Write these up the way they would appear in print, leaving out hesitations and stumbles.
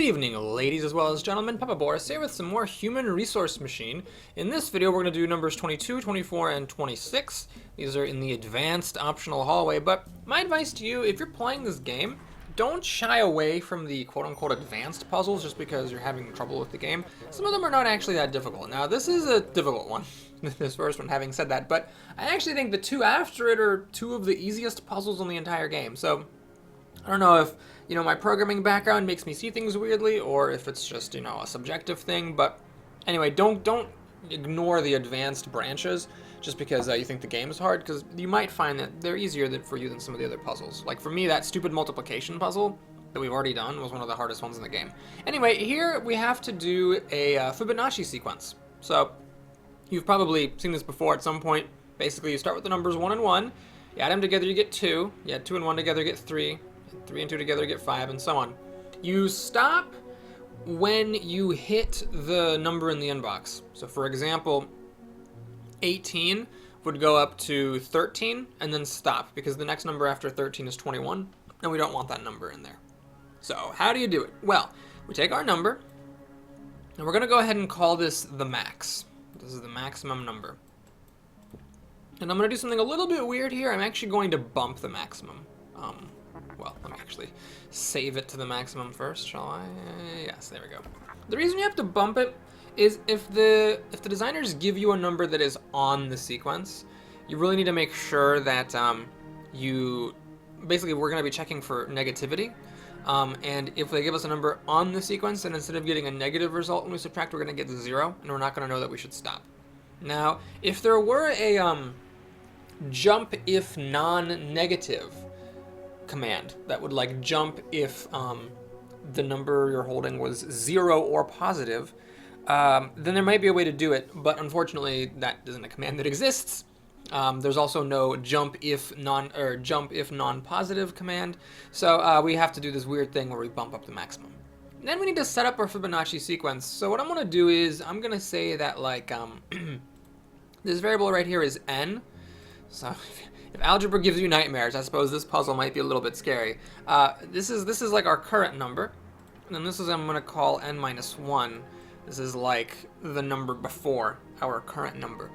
Good evening, ladies as well as gentlemen. Papa Boris here with some more Human Resource Machine. In this video, we're going to do numbers 22, 24, and 26. These are in the advanced optional hallway, but my advice to you, if you're playing this game, don't shy away from the quote-unquote advanced puzzles just because you're having trouble with the game. Some of them are not actually that difficult. Now, this is a difficult one, this first one, having said that, but I actually think the two after it are two of the easiest puzzles in the entire game. So I don't know if, my programming background makes me see things weirdly, or if it's just, a subjective thing, but anyway, don't ignore the advanced branches just because you think the game is hard, because you might find that they're easier for you than some of the other puzzles. Like for me, that stupid multiplication puzzle that we've already done was one of the hardest ones in the game. Anyway, here we have to do a Fibonacci sequence. So you've probably seen this before at some point. Basically, you start with the numbers 1 and 1, you add them together, you get 2, you add 2 and 1 together, you get 3, 3 and 2 together, you get 5, and so on. You stop when you hit the number in the inbox. So for example, 18 would go up to 13 and then stop, because the next number after 13 is 21, and we don't want that number in there. So how do you do it? Well, we take our number, and we're going to go ahead and call this the max. This is the maximum number. And I'm going to do something a little bit weird here. I'm actually going to bump the maximum. Well, let me actually save it to the maximum first, shall I? Yes, there we go. The reason you have to bump it is if the designers give you a number that is on the sequence, you really need to make sure that basically we're going to be checking for negativity. And if they give us a number on the sequence, and instead of getting a negative result when we subtract, we're going to get 0, and we're not going to know that we should stop. Now, if there were a jump if non-negative command that would like jump if the number you're holding was 0 or positive, then there might be a way to do it, but unfortunately that isn't a command that exists. There's also no jump if non-positive command, so we have to do this weird thing where we bump up the maximum. Then we need to set up our Fibonacci sequence. So what I'm going to do is I'm going to say that like this variable right here is n. So if algebra gives you nightmares, I suppose this puzzle might be a little bit scary. This is like our current number, and then this is I'm going to call n minus 1. This is like the number before our current number.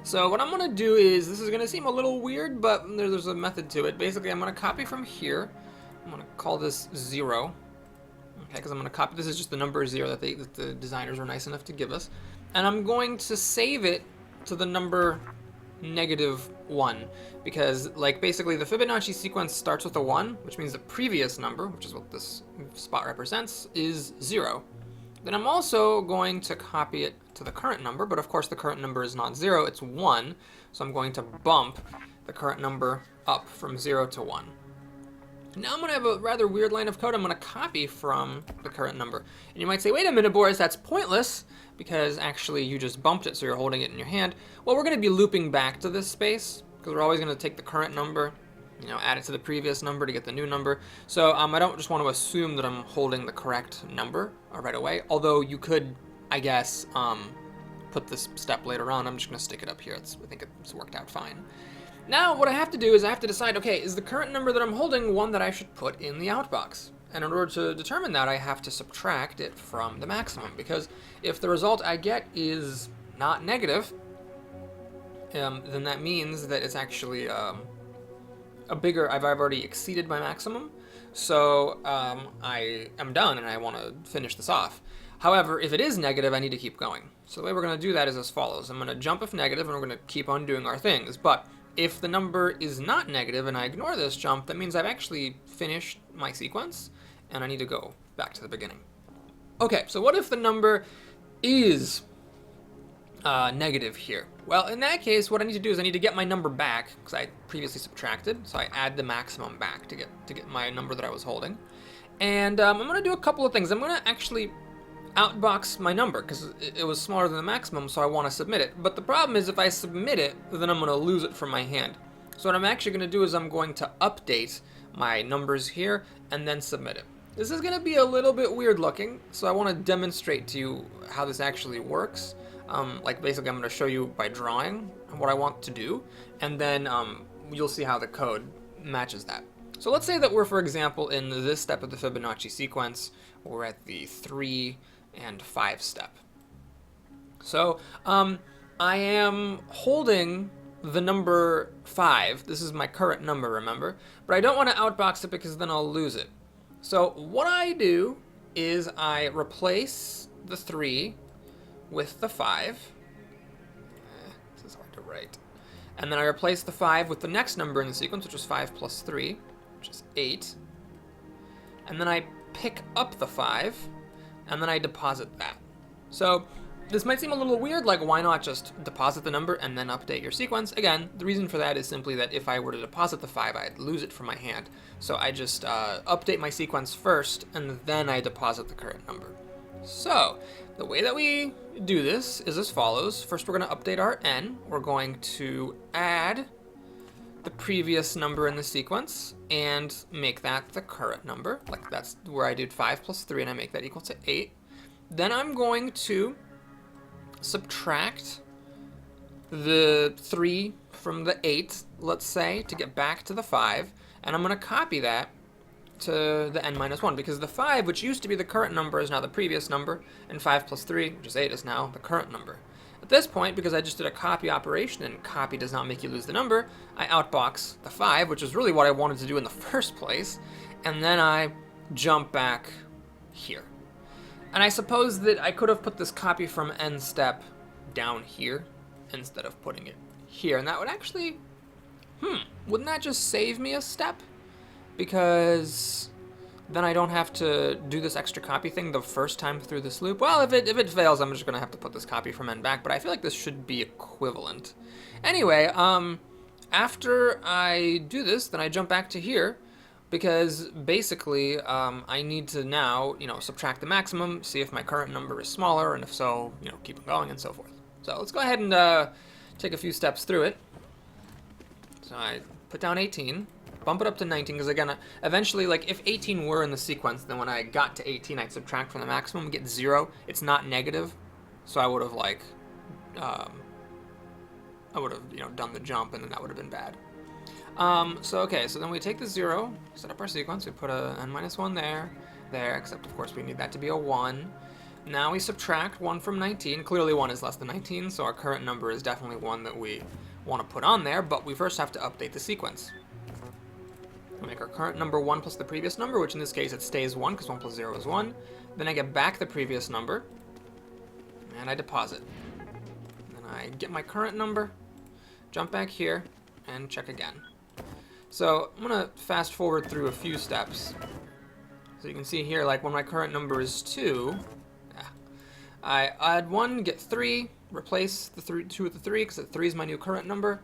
So what I'm going to do is, this is going to seem a little weird, but there's a method to it. Basically, I'm going to copy from here. I'm going to call this 0. Okay, because I'm going to copy, this is just the number 0 that the designers were nice enough to give us. And I'm going to save it to the number -1, because like basically the Fibonacci sequence starts with a 1, which means the previous number, which is what this spot represents, is 0. Then I'm also going to copy it to the current number, but of course the current number is not 0, it's 1, so I'm going to bump the current number up from 0 to 1. Now I'm going to have a rather weird line of code I'm going to copy from the current number. And you might say, wait a minute, Boris, that's pointless, because actually you just bumped it, so you're holding it in your hand. Well, we're going to be looping back to this space, because we're always going to take the current number, add it to the previous number to get the new number. So I don't just want to assume that I'm holding the correct number right away, although you could, I guess, put this step later on. I'm just going to stick it up here. I think it's worked out fine. Now, what I have to do is I have to decide, okay, is the current number that I'm holding one that I should put in the outbox? And in order to determine that, I have to subtract it from the maximum, because if the result I get is not negative, then that means that it's actually I've already exceeded my maximum, so I am done and I want to finish this off. However, if it is negative, I need to keep going. So the way we're going to do that is as follows. I'm going to jump if negative, and we're going to keep on doing our things. But if the number is not negative and I ignore this jump, that means I've actually finished my sequence, and I need to go back to the beginning. Okay, so what if the number is negative here? Well, in that case, what I need to do is I need to get my number back, because I previously subtracted, so I add the maximum back to get my number that I was holding. And I'm going to do a couple of things. I'm going to actually outbox my number, because it was smaller than the maximum, so I want to submit it. But the problem is if I submit it, then I'm going to lose it from my hand. So what I'm actually going to do is I'm going to update my numbers here and then submit it. This is going to be a little bit weird looking, so I want to demonstrate to you how this actually works. Like basically I'm going to show you by drawing what I want to do, and then you'll see how the code matches that. So let's say that we're, for example, in this step of the Fibonacci sequence, we're at the 3 and 5 step. So I am holding the number 5. This is my current number, remember? But I don't want to outbox it because then I'll lose it. So what I do is I replace the 3 with the 5. This is hard to write. And then I replace the 5 with the next number in the sequence, which is 5 plus 3, which is 8. And then I pick up the 5, and then I deposit that. So this might seem a little weird, like why not just deposit the number and then update your sequence? Again, the reason for that is simply that if I were to deposit the 5, I'd lose it from my hand. So I just update my sequence first, and then I deposit the current number. So the way that we do this is as follows. First, we're going to update our n. We're going to add the previous number in the sequence and make that the current number. Like that's where I did 5 plus 3, and I make that equal to 8. Then I'm going to subtract the 3 from the 8, let's say, to get back to the 5, and I'm going to copy that to the n-1, because the 5, which used to be the current number, is now the previous number, and 5 plus 3, which is 8, is now the current number. At this point, because I just did a copy operation, and copy does not make you lose the number, I outbox the 5, which is really what I wanted to do in the first place, and then I jump back here. And I suppose that I could have put this copy from n step down here instead of putting it here, and that would actually, wouldn't that just save me a step? Because then I don't have to do this extra copy thing the first time through this loop. Well, if it fails, I'm just gonna have to put this copy from n back, but I feel like this should be equivalent. Anyway, after I do this, then I jump back to here, because basically I need to now, subtract the maximum, see if my current number is smaller, and if so, keep on going and so forth. So let's go ahead and take a few steps through it. So I put down 18, bump it up to 19, because again, eventually, like if 18 were in the sequence, then when I got to 18, I'd subtract from the maximum, get 0. It's not negative, so I would have done the jump, and then that would have been bad. So then we take the 0, set up our sequence, we put a n-1 there, except of course we need that to be a 1. Now we subtract 1 from 19. Clearly 1 is less than 19, so our current number is definitely one that we want to put on there, but we first have to update the sequence. We'll make our current number 1 plus the previous number, which in this case it stays 1, because 1 plus 0 is 1. Then I get back the previous number, and I deposit. Then I get my current number, jump back here, and check again. So I'm going to fast forward through a few steps. So you can see here, like when my current number is 2, I add 1, get 3, replace the 2 with the 3, because the 3 is my new current number.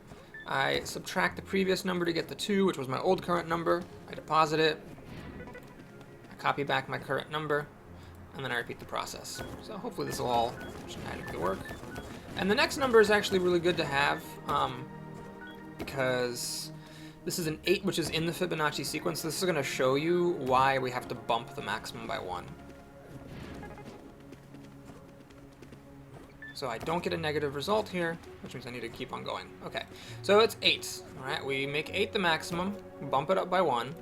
I subtract the previous number to get the 2, which was my old current number. I deposit it. I copy back my current number, and then I repeat the process. So hopefully this will all magically work. And the next number is actually really good to have, because this is an 8, which is in the Fibonacci sequence. This is going to show you why we have to bump the maximum by 1. So I don't get a negative result here, which means I need to keep on going. Okay, so it's 8. All right, we make 8 the maximum, bump it up by 1,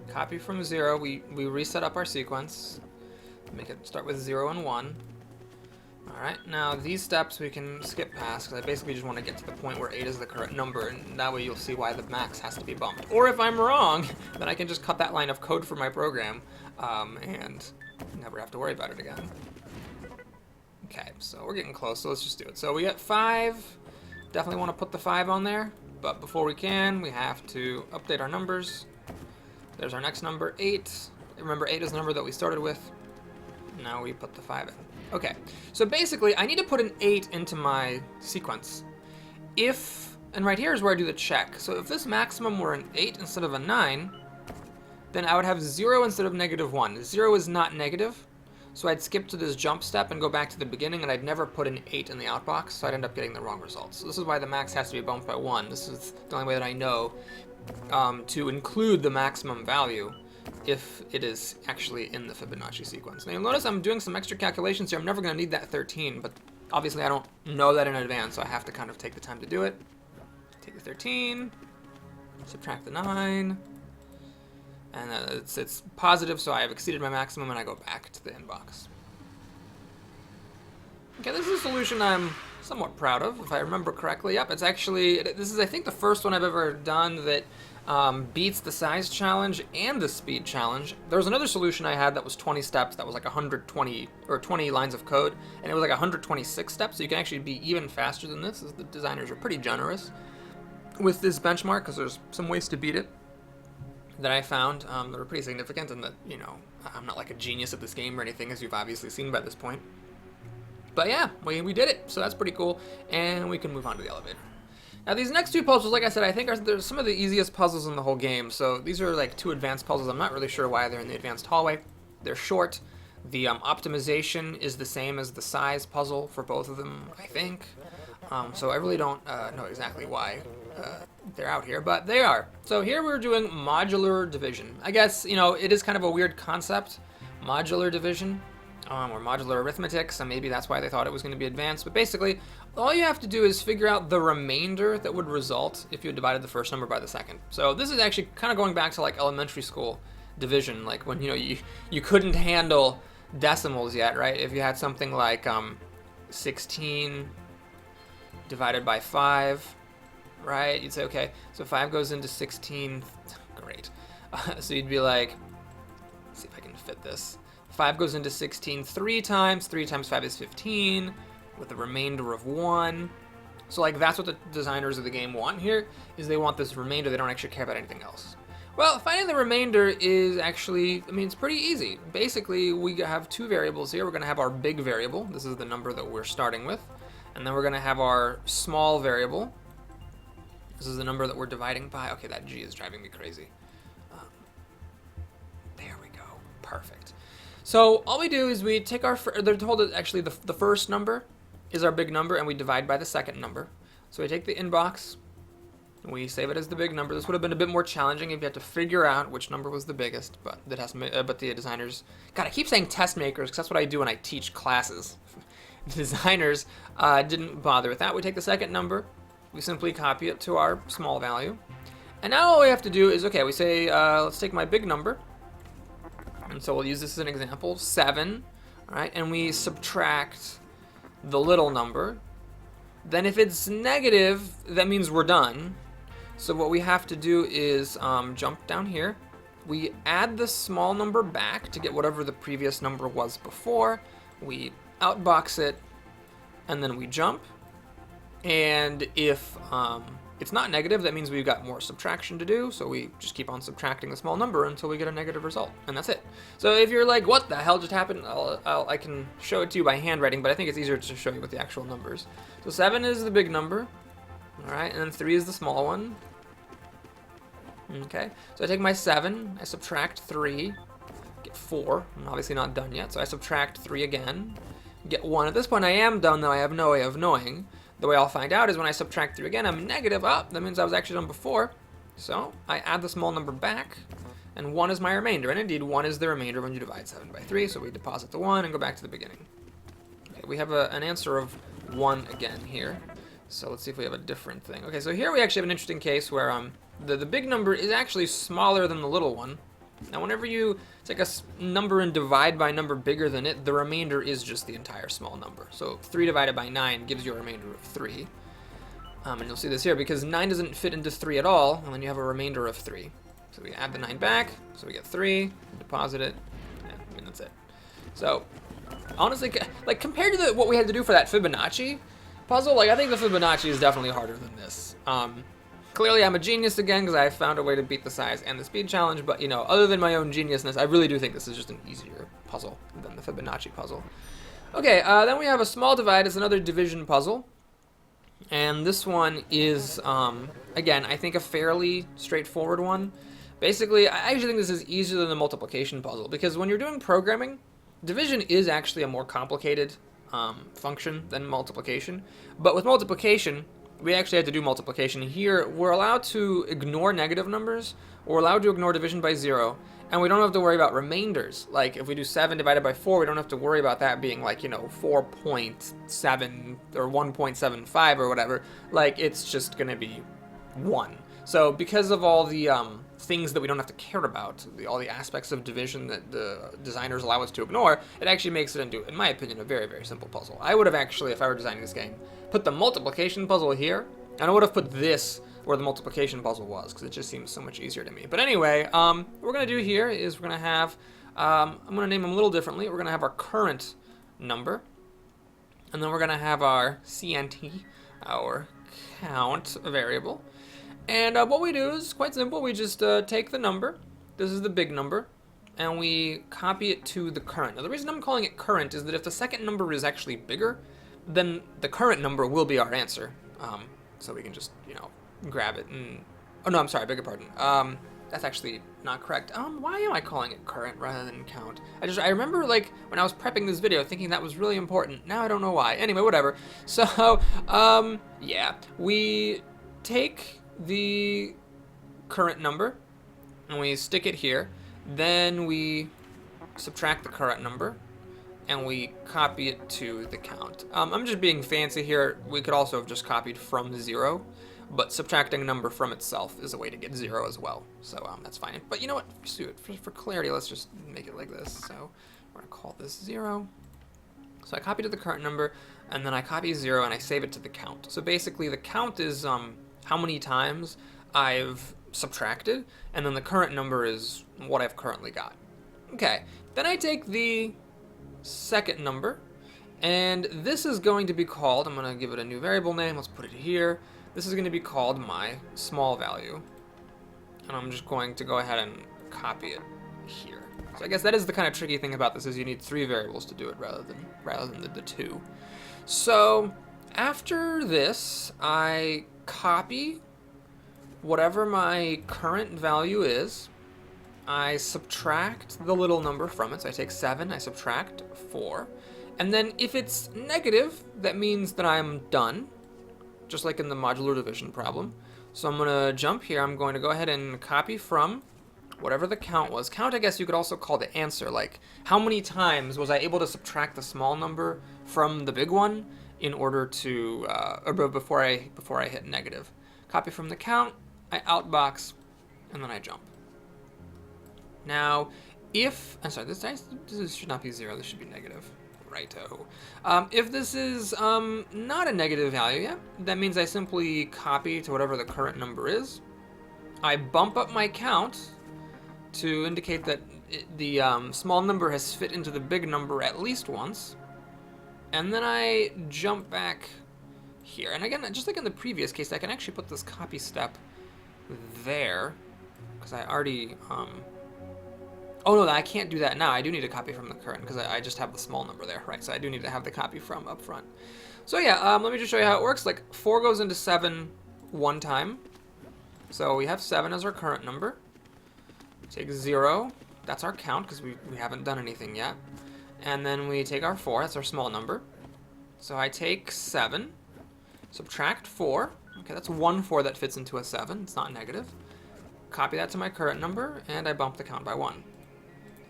copy from 0, we reset up our sequence, make it start with 0 and 1. All right, now these steps we can skip past, because I basically just want to get to the point where 8 is the current number, and that way you'll see why the max has to be bumped. Or if I'm wrong, then I can just cut that line of code from my program, and never have to worry about it again. Okay, so we're getting close, so let's just do it. So we got 5, definitely want to put the 5 on there, but before we can, we have to update our numbers. There's our next number, 8. Remember, 8 is the number that we started with. Now we put the 5 in. Okay, so basically, I need to put an 8 into my sequence. And right here is where I do the check. So if this maximum were an 8 instead of a 9, then I would have 0 instead of -1. 0 is not negative. So I'd skip to this jump step and go back to the beginning, and I'd never put an 8 in the outbox, so I'd end up getting the wrong results. So this is why the max has to be bumped by 1. This is the only way that I know to include the maximum value if it is actually in the Fibonacci sequence. Now you'll notice I'm doing some extra calculations here. I'm never going to need that 13, but obviously I don't know that in advance, so I have to kind of take the time to do it. Take the 13, subtract the 9, and it's positive, so I have exceeded my maximum, and I go back to the inbox. Okay, this is a solution I'm somewhat proud of, if I remember correctly. Yep, it's actually, this is I think the first one I've ever done that beats the size challenge and the speed challenge. There was another solution I had that was 20 steps, that was like 120 or 20 lines of code, and it was like 126 steps, so you can actually be even faster than this, as the designers are pretty generous with this benchmark, because there's some ways to beat it that I found that were pretty significant, and that, you know, I'm not like a genius at this game or anything, as you've obviously seen by this point. But yeah, we did it, so that's pretty cool, and we can move on to the elevator. Now these next two puzzles, like I said, I think they're some of the easiest puzzles in the whole game. So these are like two advanced puzzles. I'm not really sure why they're in the advanced hallway. They're short. The optimization is the same as the size puzzle for both of them, I think. So I really don't know exactly why they're out here, but they are. So here we're doing modular division. I guess, you know, it is kind of a weird concept, modular division. Or modular arithmetic, so maybe that's why they thought it was going to be advanced. But basically, all you have to do is figure out the remainder that would result if you divided the first number by the second. So this is actually kind of going back to like elementary school division, like when, you know, you couldn't handle decimals yet, right? If you had something like 16 divided by 5, right? You'd say, okay, so 5 goes into 16, great. So you'd be like, let's see if I can fit this. 5 goes into 16 3 times. 3 times 5 is 15, with a remainder of 1. So, like, that's what the designers of the game want here, is they want this remainder. They don't actually care about anything else. Well, finding the remainder is actually, I mean, it's pretty easy. Basically, we have two variables here. We're going to have our big variable. This is the number that we're starting with. And then we're going to have our small variable. This is the number that we're dividing by. Okay, that G is driving me crazy. There we go. Perfect. So all we do is we take our, they're told that actually the first number is our big number, and we divide by the second number. So we take the inbox, and we save it as the big number. This would have been a bit more challenging if you had to figure out which number was the biggest, but the designers, God, I keep saying test makers, because that's what I do when I teach classes. The designers didn't bother with that. We take the second number, we simply copy it to our small value, and now all we have to do is, okay, we say, let's take my big number. And so we'll use this as an example, 7, all right, and we subtract the little number. Then if it's negative, that means we're done. So what we have to do is jump down here. We add the small number back to get whatever the previous number was before. We outbox it, and then we jump. And if it's not negative, that means we've got more subtraction to do, so we just keep on subtracting the small number until we get a negative result, and that's it. So if you're like, what the hell just happened, I can show it to you by handwriting, but I think it's easier to show you with the actual numbers. So 7 is the big number, all right, and then 3 is the small one. Okay, so I take my 7, I subtract 3, get 4. I'm obviously not done yet, so I subtract 3 again, get 1. At this point I am done, though I have no way of knowing. The way I'll find out is when I subtract 3 again, I'm negative. Oh, that means I was actually done before. So I add the small number back, and 1 is my remainder. And indeed, 1 is the remainder when you divide 7 by 3. So we deposit the 1 and go back to the beginning. Okay, we have an answer of 1 again here. So let's see if we have a different thing. Okay, so here we actually have an interesting case where the big number is actually smaller than the little one. Now, whenever you take a number and divide by a number bigger than it, the remainder is just the entire small number. So 3 divided by 9 gives you a remainder of 3. And you'll see this here, because 9 doesn't fit into 3 at all, and then you have a remainder of 3. So we add the 9 back, so we get 3, deposit it, yeah, I mean, that's it. So, honestly, like, compared to what we had to do for that Fibonacci puzzle, like, I think the Fibonacci is definitely harder than this. Clearly, I'm a genius again, because I found a way to beat the size and the speed challenge, but, you know, other than my own geniusness, I really do think this is just an easier puzzle than the Fibonacci puzzle. Okay, then we have a small divide. It's another division puzzle, and this one is, again, I think a fairly straightforward one. Basically, I actually think this is easier than the multiplication puzzle, because when you're doing programming, division is actually a more complicated function than multiplication, but with multiplication, we actually had to do multiplication. Here, we're allowed to ignore negative numbers, we're allowed to ignore division by 0, and we don't have to worry about remainders. Like, if we do 7 divided by 4, we don't have to worry about that being like, you know, 4.7 or 1.75 or whatever. Like, it's just going to be 1. So because of all the things that we don't have to care about, all the aspects of division that the designers allow us to ignore, it actually makes it into, in my opinion, a very, very simple puzzle. I would have actually, if I were designing this game, put the multiplication puzzle here, and I would have put this where the multiplication puzzle was, because it just seems so much easier to me. But anyway, what we're going to do here is we're going to have, I'm going to name them a little differently. We're going to have our current number, and then we're going to have our CNT, our count variable. And what we do is quite simple. We just take the number, this is the big number, and we copy it to the current. Now the reason I'm calling it current is that if the second number is actually bigger, then the current number will be our answer. So we can just, you know, grab it and, oh no, I'm sorry, I beg your pardon. That's actually not correct. Why am I calling it current rather than count? I remember, like, when I was prepping this video thinking that was really important. Now I don't know why. Anyway, whatever. So, yeah, we take the current number and we stick it here. Then we subtract the current number and we copy it to the count. I'm just being fancy here. We could also have just copied from 0. But subtracting a number from itself is a way to get 0 as well. So that's fine. But you know what? For clarity, let's just make it like this. So we're going to call this 0. So I copy to the current number, and then I copy 0, and I save it to the count. So basically, the count is how many times I've subtracted, and then the current number is what I've currently got. Okay. Then I take the second number, and this is going to be called, I'm going to give it a new variable name. Let's put it here. This is going to be called my small value, and I'm just going to go ahead and copy it here. So I guess that is the kind of tricky thing about this, is you need 3 variables to do it rather than the 2. So after this, I copy whatever my current value is. I subtract the little number from it. So I take 7, I subtract 4, and then if it's negative, that means that I'm done, just like in the modular division problem. So I'm going to jump here. I'm going to go ahead and copy from whatever the count was. Count, I guess you could also call the answer, like how many times was I able to subtract the small number from the big one in order to, or before I hit negative. Copy from the count, I outbox, and then I jump. Now, if, I'm sorry, this should not be 0, this should be negative. Righto. If this is not a negative value yet, that means I simply copy to whatever the current number is. I bump up my count to indicate that the small number has fit into the big number at least once. And then I jump back here. And again, just like in the previous case, I can actually put this copy step there, because I already... Oh no, I can't do that now. I do need a copy from the current because I just have the small number there, right? So I do need to have the copy from up front. So yeah, let me just show you how it works. Like 4 goes into 7 one time. So we have 7 as our current number. Take 0, that's our count because we haven't done anything yet. And then we take our 4, that's our small number. So I take 7, subtract 4. Okay, that's 1 4 that fits into a 7. It's not negative. Copy that to my current number, and I bump the count by 1.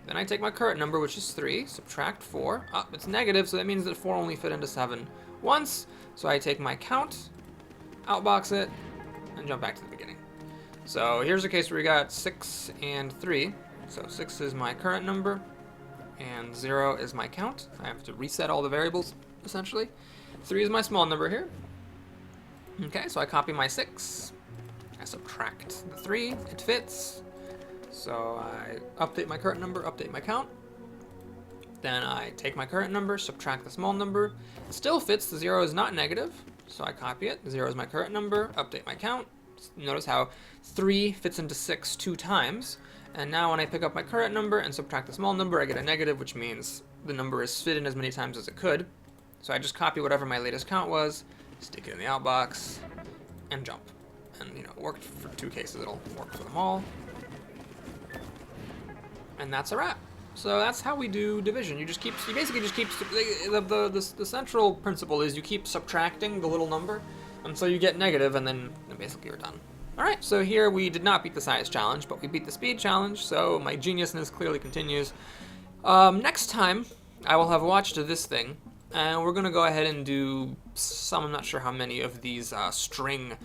Then I take my current number, which is 3, subtract 4. It's negative, so that means that 4 only fit into 7 once. So I take my count, outbox it, and jump back to the beginning. So here's a case where we got 6 and 3. So 6 is my current number, and 0 is my count. I have to reset all the variables, essentially. 3 is my small number here. Okay, so I copy my 6. I subtract the 3. It fits. So I update my current number, update my count. Then I take my current number, subtract the small number. It still fits, the 0 is not negative, so I copy it. 0 is my current number, update my count. Notice how 3 fits into 6 2 times. And now when I pick up my current number and subtract the small number, I get a negative, which means the number is fit in as many times as it could. So I just copy whatever my latest count was, stick it in the outbox, and jump. And you know, it worked for 2 cases, it'll work for them all. And that's a wrap. So that's how we do division. You basically just keep, the central principle is you keep subtracting the little number until you get negative, and then basically you're done. Alright, so here we did not beat the size challenge, but we beat the speed challenge, so my geniusness clearly continues. Next time, I will have watched this thing, and we're going to go ahead and do some, I'm not sure how many of these string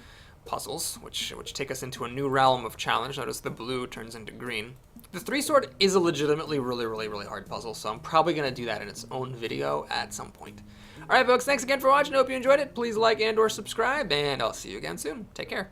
puzzles, which take us into a new realm of challenge. Notice the blue turns into green. The 3-sword is a legitimately really hard puzzle, so I'm probably going to do that in its own video at some point. Alright folks, thanks again for watching. I hope you enjoyed it. Please like and or subscribe, and I'll see you again soon. Take care.